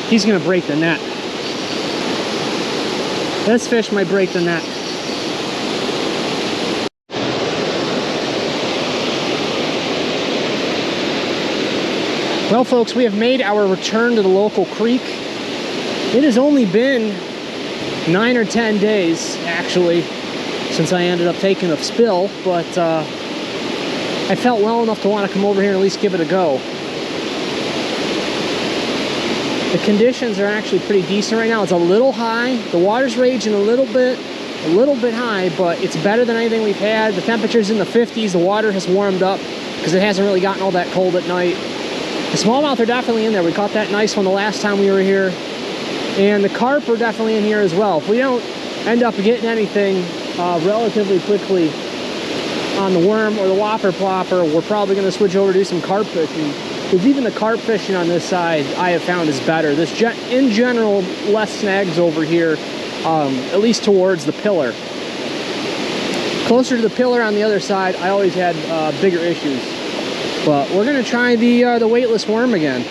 He's gonna break the net. This fish might break the net. Well, folks, we have made our return to the local creek. It has only been 9 or 10 days, actually, since I ended up taking a spill, but I felt well enough to want to come over here and at least give it a go. The conditions are actually pretty decent right now. It's a little high. The water's raging a little bit high, but it's better than anything we've had. The temperature's in the 50s. The water has warmed up because it hasn't really gotten all that cold at night. The smallmouth are definitely in there. We caught that nice one the last time we were here. And the carp are definitely in here as well. If we don't end up getting anything relatively quickly on the worm or the whopper plopper, we're probably going to switch over to do some carp fishing. Because even the carp fishing on this side, I have found is better. In general, less snags over here, at least towards the pillar. Closer to the pillar on the other side, I always had bigger issues. But we're going to try the weightless worm again.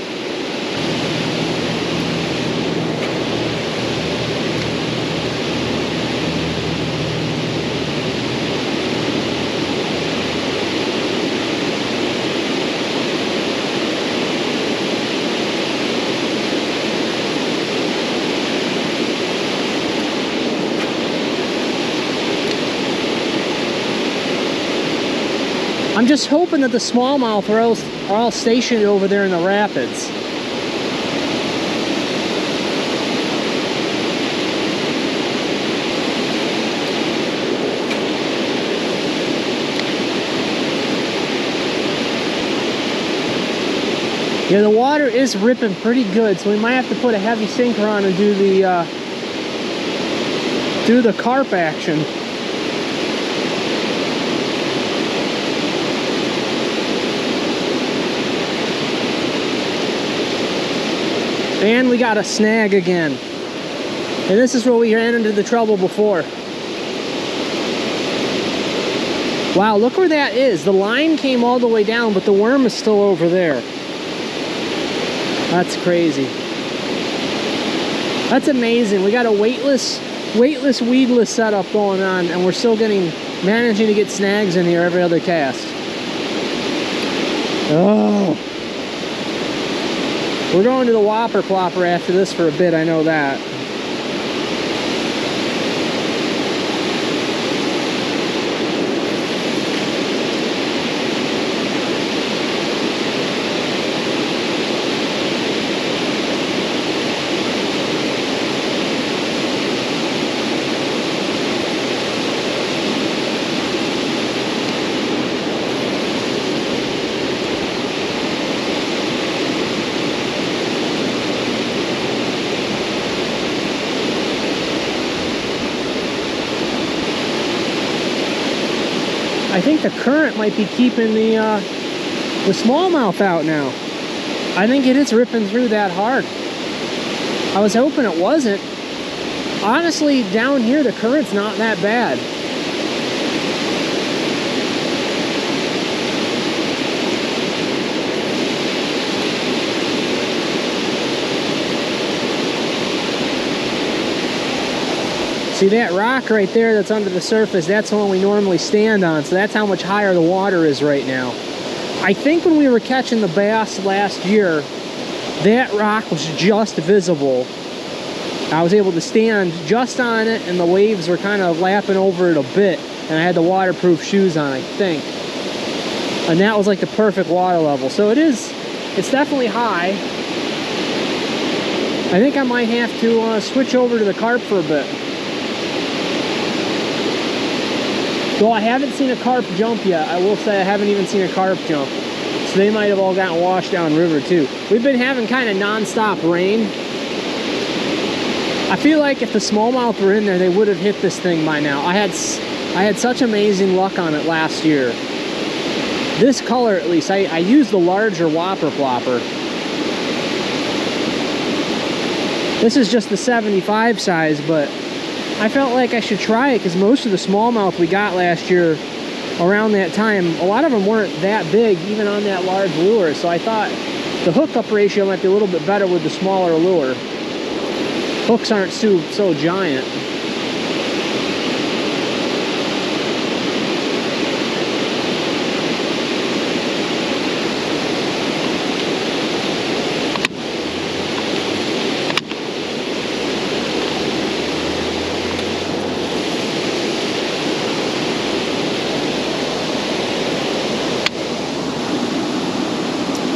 I'm just hoping that the smallmouth are all stationed over there in the rapids. Yeah, the water is ripping pretty good, so we might have to put a heavy sinker on and do the carp action. And we got a snag again. And this is where we ran into the trouble before. Wow, look where that is. The line came all the way down, but the worm is still over there. That's crazy. That's amazing. We got a weightless, weedless setup going on, and we're still managing to get snags in here every other cast. Oh. We're going to the whopper plopper after this for a bit, I know that. I think the current might be keeping the smallmouth out now. I think it is ripping through that hard. I was hoping it wasn't. Honestly, down here the current's not that bad. See that rock right there that's under the surface, that's the one we normally stand on, so that's how much higher the water is right now. I think when we were catching the bass last year, that rock was just visible. I was able to stand just on it and the waves were kind of lapping over it a bit, and I had the waterproof shoes on, I think. And that was like the perfect water level. So it's definitely high. I think I might have to switch over to the carp for a bit. Though I haven't seen a carp jump yet. I will say I haven't even seen a carp jump. So they might have all gotten washed down river too. We've been having kind of non-stop rain. I feel like if the smallmouth were in there, they would have hit this thing by now. I had such amazing luck on it last year. This color, at least, I used the larger whopper plopper. This is just the 75 size, but I felt like I should try it because most of the smallmouth we got last year around that time, a lot of them weren't that big even on that large lure. So I thought The hookup ratio might be a little bit better with the smaller lure. Hooks aren't so giant.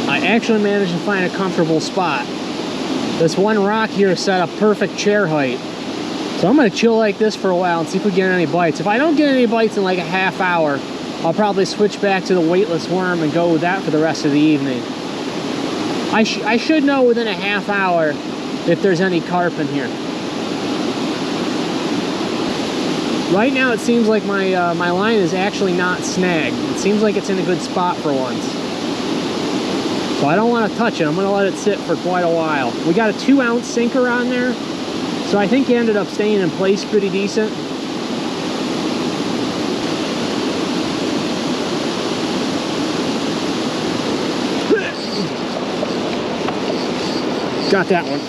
I actually managed to find a comfortable spot. This one rock here is set up perfect chair height. So I'm gonna chill like this for a while and see if we get any bites. If I don't get any bites in like a half hour, I'll probably switch back to the weightless worm and go with that for the rest of the evening. I should know within a half hour if there's any carp in here. Right now it seems like my line is actually not snagged. It seems like it's in a good spot for once. So I don't want to touch it. I'm going to let it sit for quite a while. We got a 2-ounce sinker on there, so I think he ended up staying in place pretty decent. Got that one.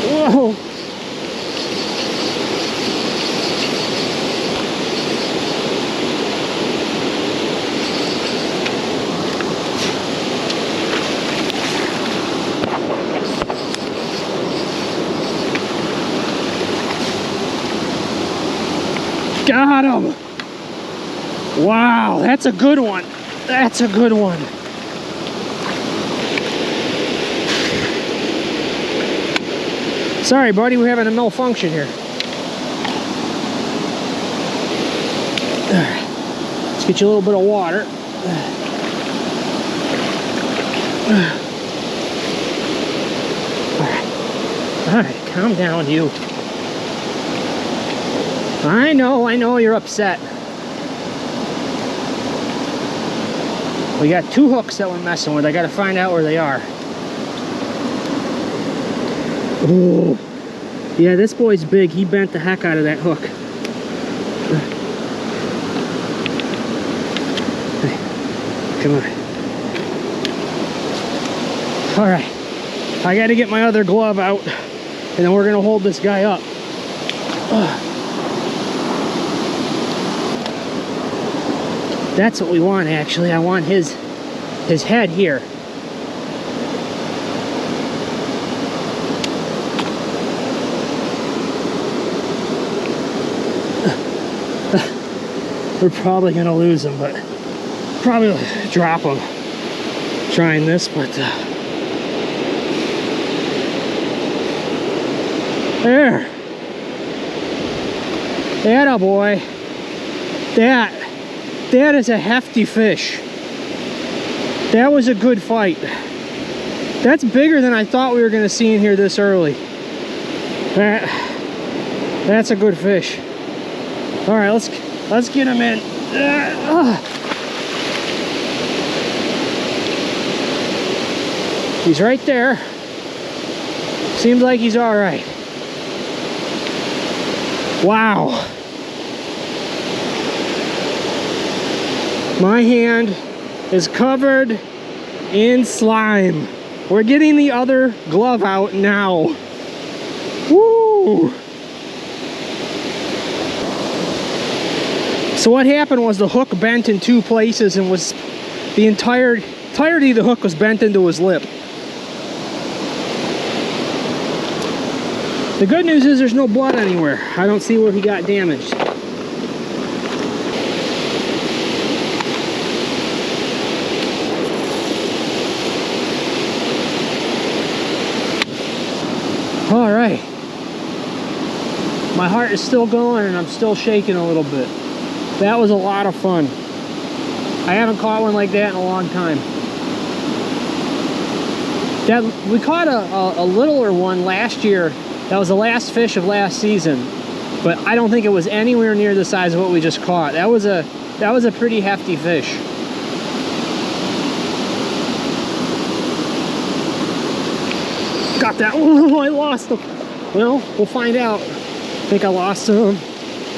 Whoa! Got him! Wow, that's a good one. That's a good one. Sorry, buddy, we're having a malfunction here. Let's get you a little bit of water. All right, calm down, you. I know you're upset. We got 2 hooks that we're messing with. I gotta find out where they are. Oh, yeah, this boy's big. He bent the heck out of that hook. Come on. All right, I got to get my other glove out, and then we're gonna hold this guy up. That's what we want, actually. I want his head here. We're probably gonna lose him, but probably drop him trying this, but there. Atta boy. That is a hefty fish. That was a good fight. That's bigger than I thought we were gonna see in here this early. That's a good fish. All right, let's get him in. He's right there. Seems like he's all right. Wow. My hand is covered in slime. We're getting the other glove out now. Woo! So what happened was the hook bent in 2 places and was the entirety of the hook was bent into his lip. The good news is there's no blood anywhere. I don't see where he got damaged. All right. My heart is still going and I'm still shaking a little bit. That was a lot of fun. I haven't caught one like that in a long time. We caught a littler one last year. That was the last fish of last season, but I don't think it was anywhere near the size of what we just caught. That was a pretty hefty fish. Got that. Oh, I lost him. Well, we'll find out. I think I lost him.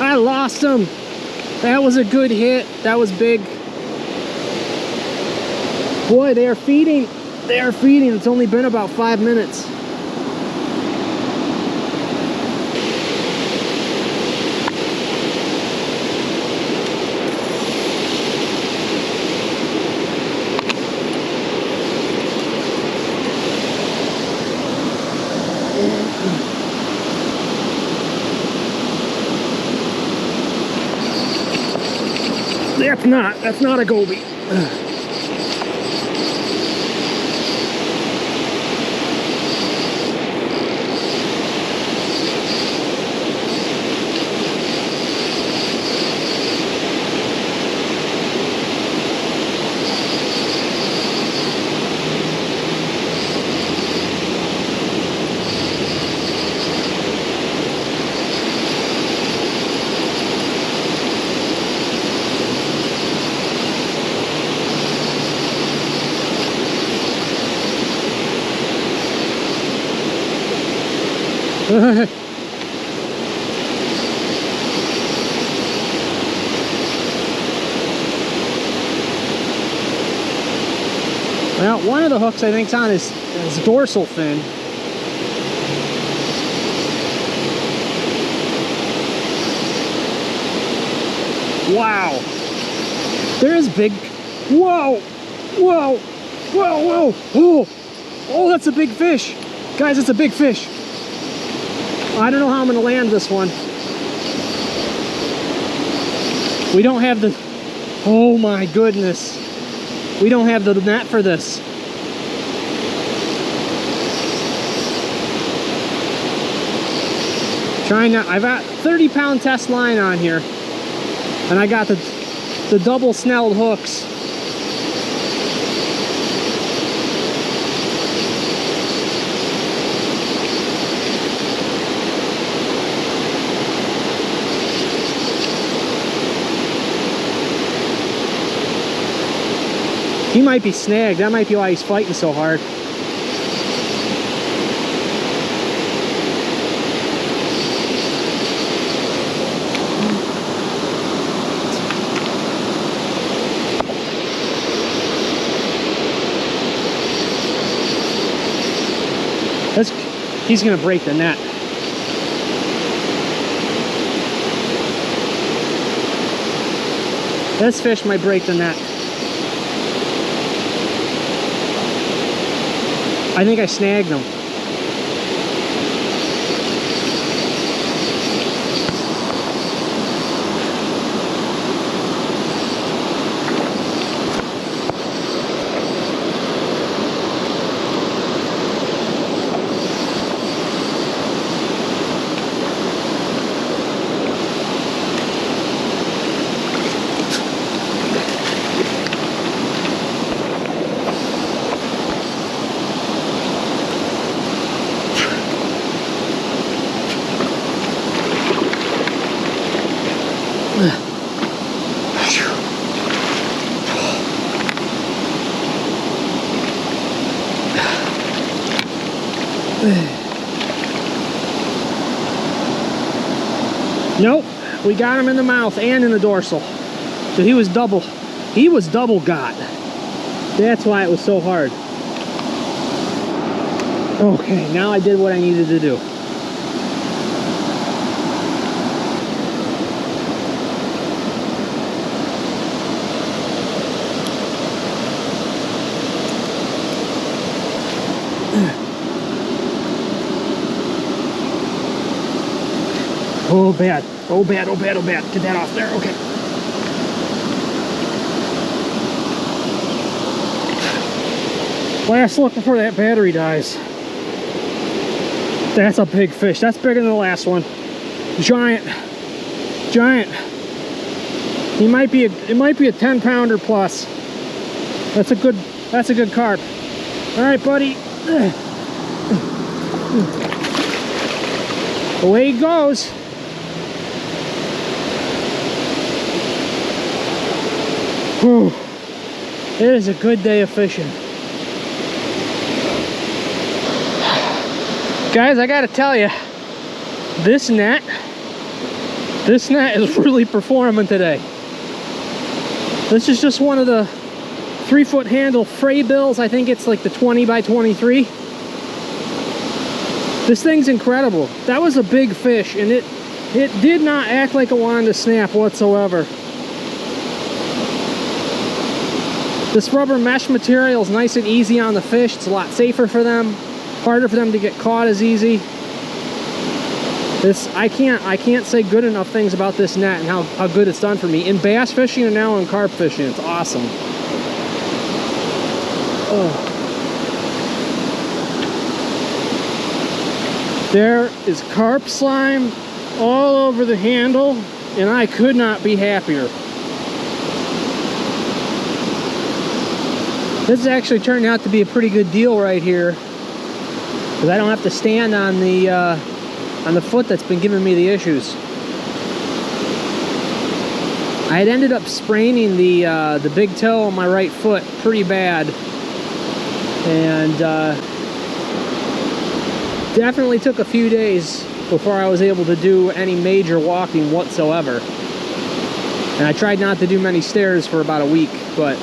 I lost him. That was a good hit. That was big. Boy, they are feeding. They are feeding. It's only been about 5 minutes. That's not a goby. Well, one of the hooks I think's on his dorsal fin. Wow. There's big. Whoa. Whoa. Whoa. Whoa. Oh. Oh, that's a big fish. Guys, it's a big fish. I don't know how I'm going to land this one. We don't have the... Oh my goodness. We don't have the net for this. Trying not... I've got 30-pound test line on here. And I got the double snelled hooks. He might be snagged. That might be why he's fighting so hard. He's gonna break the net. This fish might break the net. I think I snagged him. Nope, we got him in the mouth and in the dorsal. So he was double got. That's why it was so hard. Okay, now I did what I needed to do. Oh bad, oh bad, oh bad, oh bad. Get that off there, okay. Last look before that battery dies. That's a big fish. That's bigger than the last one. Giant. Giant. He might be it might be a 10-pounder plus. That's a good carp. All right, buddy. Away he goes. Whew. It is a good day of fishing. Guys, I gotta tell you, this net is really performing today. This is just one of the 3-foot handle fray bills. I think it's like the 20 by 23. This thing's incredible. That was a big fish, and it did not act like it wanted to snap whatsoever. This rubber mesh material is nice and easy on the fish. It's a lot safer for them. Harder for them to get caught as easy. I can't say good enough things about this net and how good it's done for me in bass fishing and now in carp fishing. It's awesome. Oh. There is carp slime all over the handle, and I could not be happier. This has actually turned out to be a pretty good deal right here, because I don't have to stand on the foot that's been giving me the issues. I had ended up spraining the big toe on my right foot pretty bad, and definitely took a few days before I was able to do any major walking whatsoever. And I tried not to do many stairs for about a week, but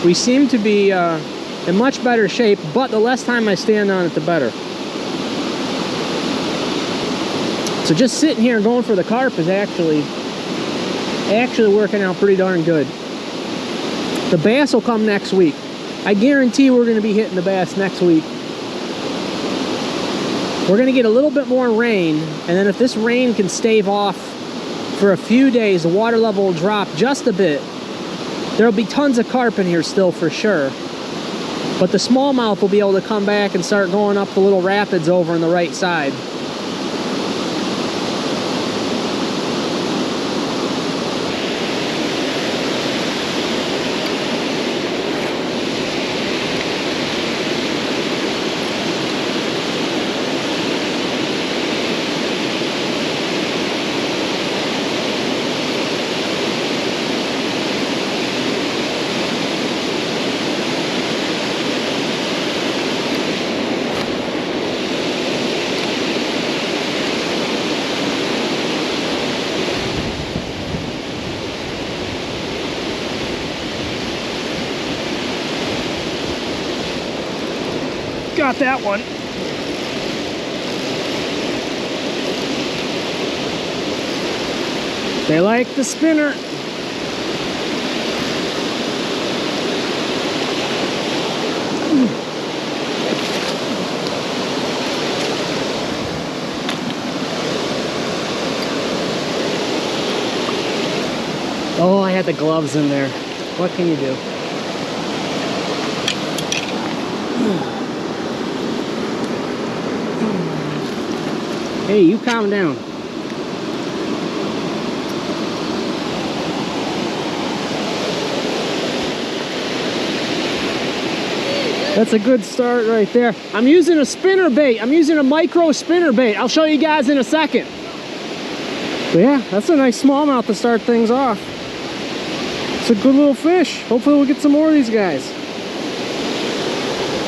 we seem to be in much better shape, but the less time I stand on it, the better. So just sitting here and going for the carp is actually working out pretty darn good. The bass will come next week. I guarantee we're going to be hitting the bass next week. We're going to get a little bit more rain, and then if this rain can stave off for a few days, the water level will drop just a bit. There'll be tons of carp in here still for sure, but the smallmouth will be able to come back and start going up the little rapids over on the right side. Got that one. They like the spinner. Oh, I had the gloves in there. What can you do? Hey, you calm down. That's a good start right there. I'm using a spinner bait. I'm using a micro spinner bait. I'll show you guys in a second. But yeah, that's a nice smallmouth to start things off. It's a good little fish. Hopefully we'll get some more of these guys.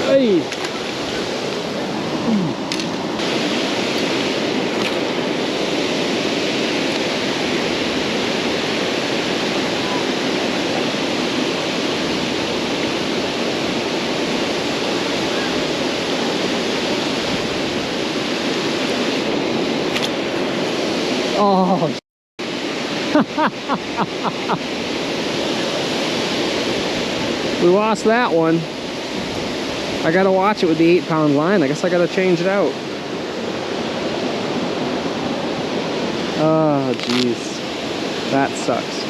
Hey. Oh, we lost that one. I gotta watch it with the 8-pound line. I guess I gotta change it out. Oh, jeez. That sucks.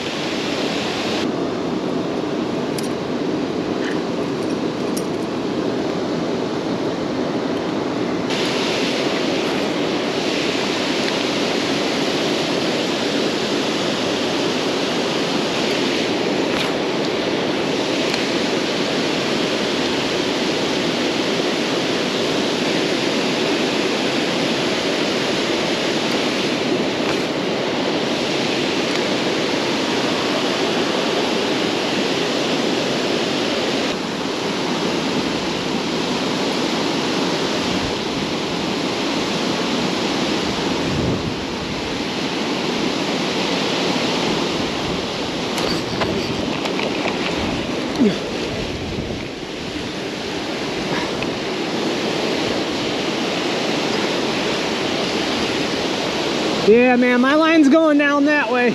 Yeah, man, my line's going down that way.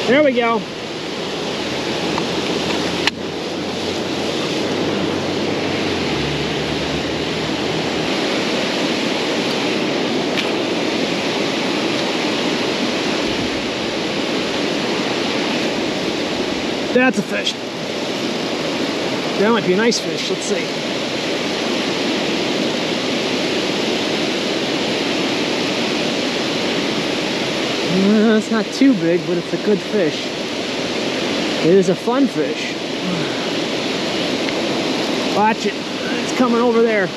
There we go. That's a fish. That might be a nice fish. Let's see. It's not too big, but it's a good fish. It is a fun fish. Watch it. It's coming over there.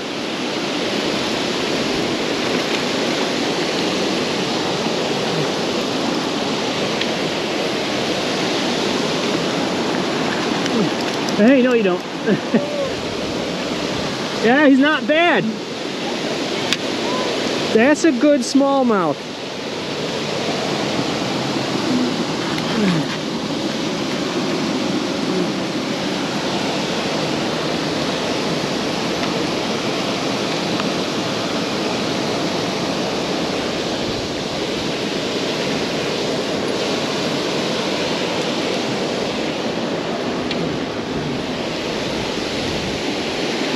Hey, no you don't. Yeah, he's not bad. That's a good smallmouth.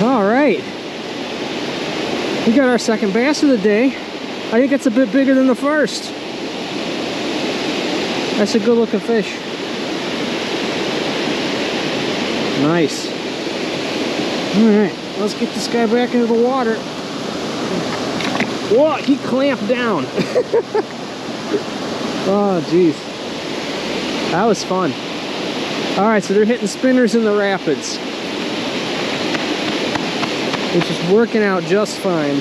All right, we got our second bass of the day. I think it's a bit bigger than the first. That's a good looking fish. Nice. All right, let's get this guy back into the water. Whoa, he clamped down. Oh, geez. That was fun. All right, so they're hitting spinners in the rapids, which is working out just fine.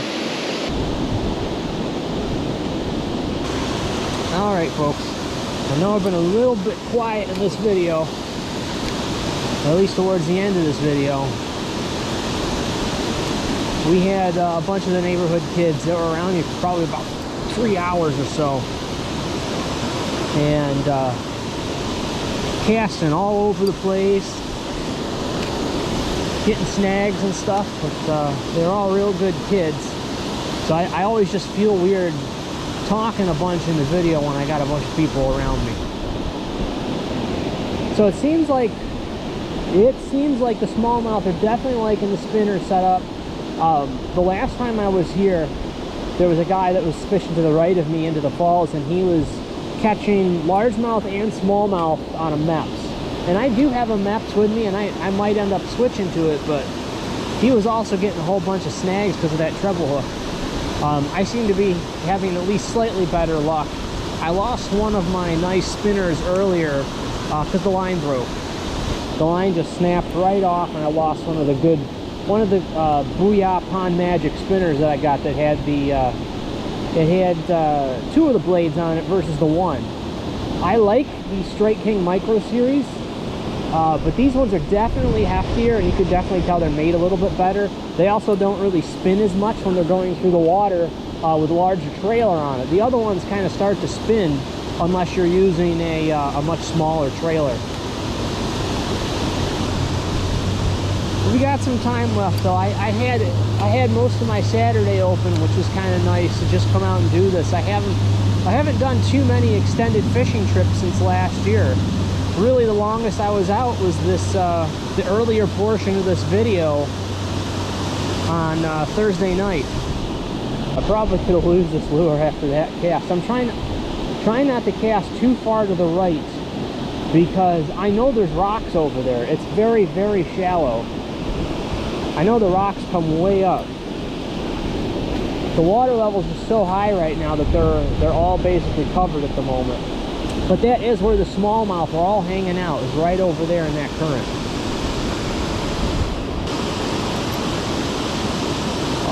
All right, folks. I know I've been a little bit quiet in this video, at least towards the end of this video. We had a bunch of the neighborhood kids that were around here for probably about 3 hours or so, and casting all over the place, getting snags and stuff, but they're all real good kids. So I always just feel weird talking a bunch in the video when I got a bunch of people around me. So it seems like the smallmouth are definitely liking the spinner setup. The last time I was here, there was a guy that was fishing to the right of me into the falls, and he was catching largemouth and smallmouth on a Meps. And I do have a Meps with me, and I might end up switching to it, but he was also getting a whole bunch of snags because of that treble hook. I seem to be having at least slightly better luck. I lost one of my nice spinners earlier because the line broke. The line just snapped right off, and I lost one of the Booyah Pond Magic spinners that I got that had it had 2 of the blades on it versus the 1. I like the Strike King Micro Series, but these ones are definitely heftier, and you could definitely tell they're made a little bit better. They also don't really spin as much when they're going through the water with a larger trailer on it. The other ones kind of start to spin unless you're using a much smaller trailer. We got some time left though. I had most of my Saturday open, which was kind of nice to just come out and do this. I haven't done too many extended fishing trips since last year. Really, the longest I was out was this the earlier portion of this video on Thursday night. I probably could have lost this lure after that cast. I'm trying not to cast too far to the right because I know there's rocks over there. It's very, very shallow. I know the rocks come way up. The water levels are so high right now that they're all basically covered at the moment. But that is where the smallmouth are all hanging out, is right over there in that current.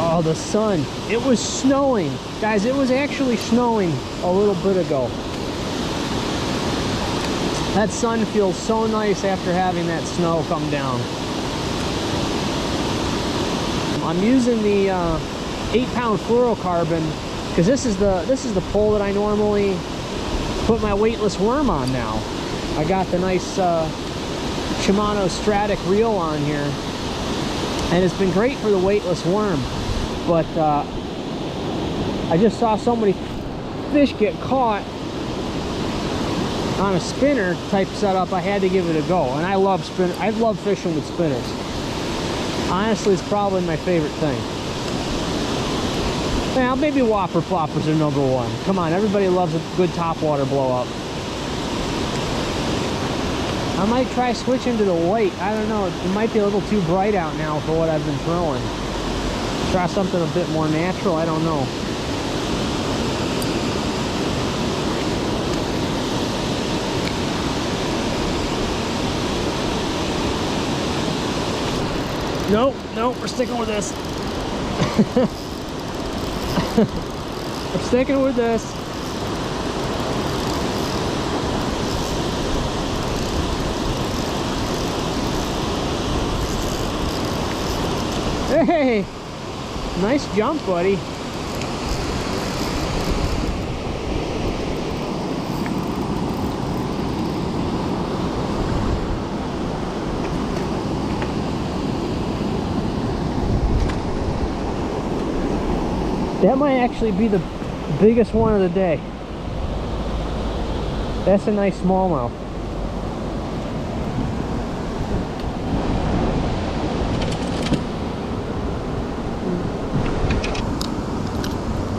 Oh, the sun. It was snowing. Guys, it was actually snowing a little bit ago. That sun feels so nice after having that snow come down. I'm using the 8-pound fluorocarbon because this is the pole that I normally put my weightless worm on now. I got the nice Shimano Stratic reel on here, and it's been great for the weightless worm. But I just saw so many fish get caught on a spinner type setup, I had to give it a go. And I love fishing with spinners. Honestly, it's probably my favorite thing. Well, maybe whopper ploppers are number one. Come on, everybody loves a good topwater blow up. I might try switching to the white. I don't know, it might be a little too bright out now for what I've been throwing. Try something a bit more natural, I don't know. Nope, we're sticking with this. We're sticking with this. Hey, nice jump, buddy. That might actually be the biggest one of the day. That's a nice smallmouth.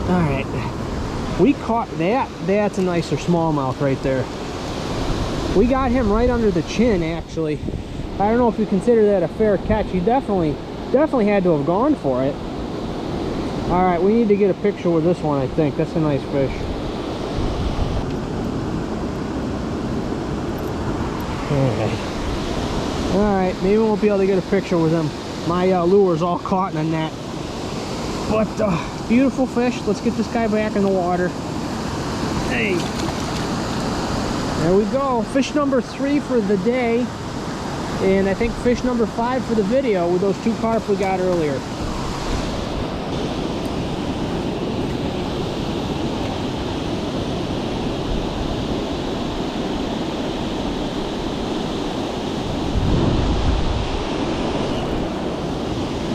Alright, we caught that. That's a nicer smallmouth right there. We got him right under the chin, actually. I don't know if you consider that a fair catch. He definitely had to have gone for it. Alright, we need to get a picture with this one, I think. That's a nice fish. Alright, maybe we won't be able to get a picture with him. My lure's all caught in a net. But, beautiful fish. Let's get this guy back in the water. Hey! There we go. Fish number 3 for the day. And I think fish number 5 for the video with those 2 carp we got earlier.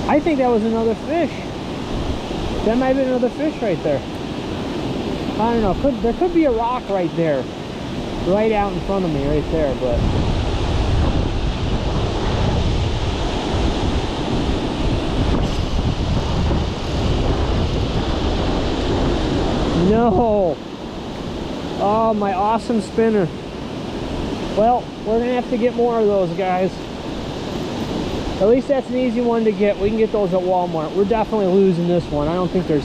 I think that was another fish. That might have been another fish right there. I don't know. There could be a rock right there. Right out in front of me right there, but... No! Oh, my awesome spinner. Well, we're going to have to get more of those, guys. At least that's an easy one to get. We can get those at Walmart. We're definitely losing this one. I don't think there's...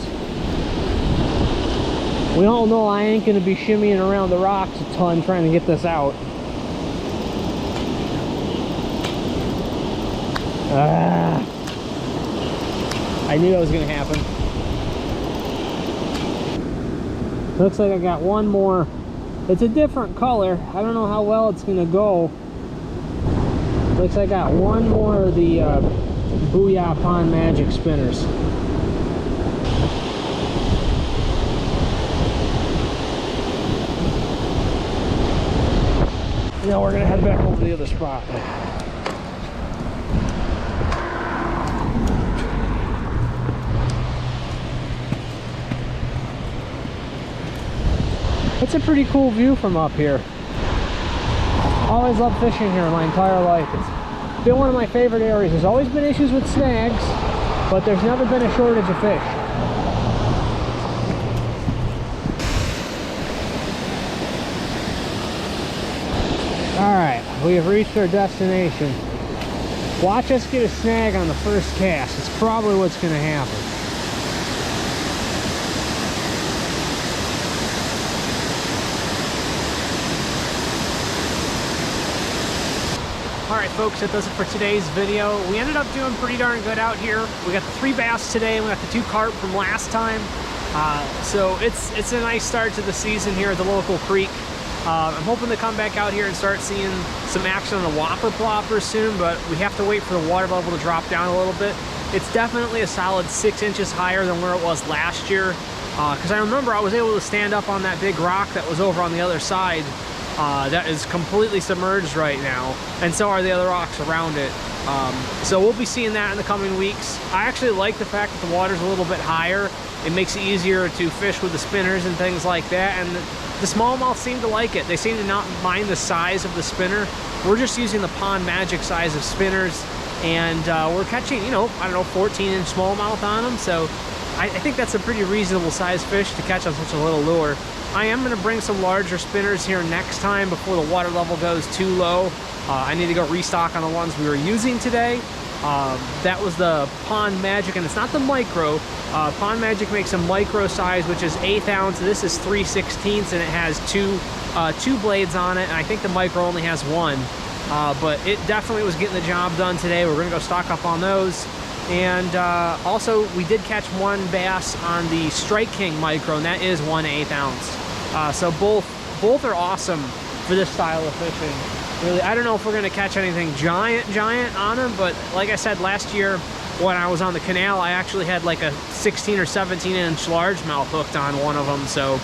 We all know I ain't going to be shimmying around the rocks a ton trying to get this out. I knew that was going to happen. Looks like I got one more. It's a different color. I don't know how well it's going to go. Looks like I got one more of the Booyah Pond Magic spinners. Now we're going to head back over to the other spot. It's a pretty cool view from up here. Always loved fishing here my entire life. It's been one of my favorite areas. There's always been issues with snags, but there's never been a shortage of fish. Alright, we have reached our destination. Watch us get a snag on the first cast. It's probably what's going to happen. Alright folks, that does it for today's video. We ended up doing pretty darn good out here. We got the 3 bass today, and we got the 2 carp from last time. So it's a nice start to the season here at the local creek. I'm hoping to come back out here and start seeing some action on the whopper ploppers soon, but we have to wait for the water level to drop down a little bit. It's definitely a solid 6 inches higher than where it was last year. Because I remember I was able to stand up on that big rock that was over on the other side that is completely submerged right now, and so are the other rocks around it. So we'll be seeing that in the coming weeks. I actually like the fact that the water's a little bit higher. It makes it easier to fish with the spinners and things like that, and the smallmouth seem to like it. They seem to not mind the size of the spinner. We're just using the Pond Magic size of spinners, and we're catching, you know, I don't know, 14-inch smallmouth on them, so I think that's a pretty reasonable size fish to catch on such a little lure. I am going to bring some larger spinners here next time before the water level goes too low. I need to go restock on the ones we were using today. That was the Pond Magic, and it's not the micro. Pond Magic makes a micro size, which is 1/8 ounce. This is 3/16, and it has two blades on it, and I think the micro only has one. But it definitely was getting the job done today. We're going to go stock up on those. And also, we did catch one bass on the Strike King micro, and that is 1/8 ounce. So both are awesome for this style of fishing. Really, I don't know if we're going to catch anything giant on them, but like I said last year when I was on the canal, I actually had like a 16 or 17-inch largemouth hooked on one of them. So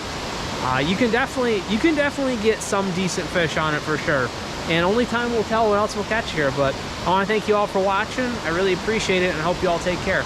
you can definitely get some decent fish on it for sure. And only time will tell what else we'll catch here. But I want to thank you all for watching. I really appreciate it, and I hope you all take care.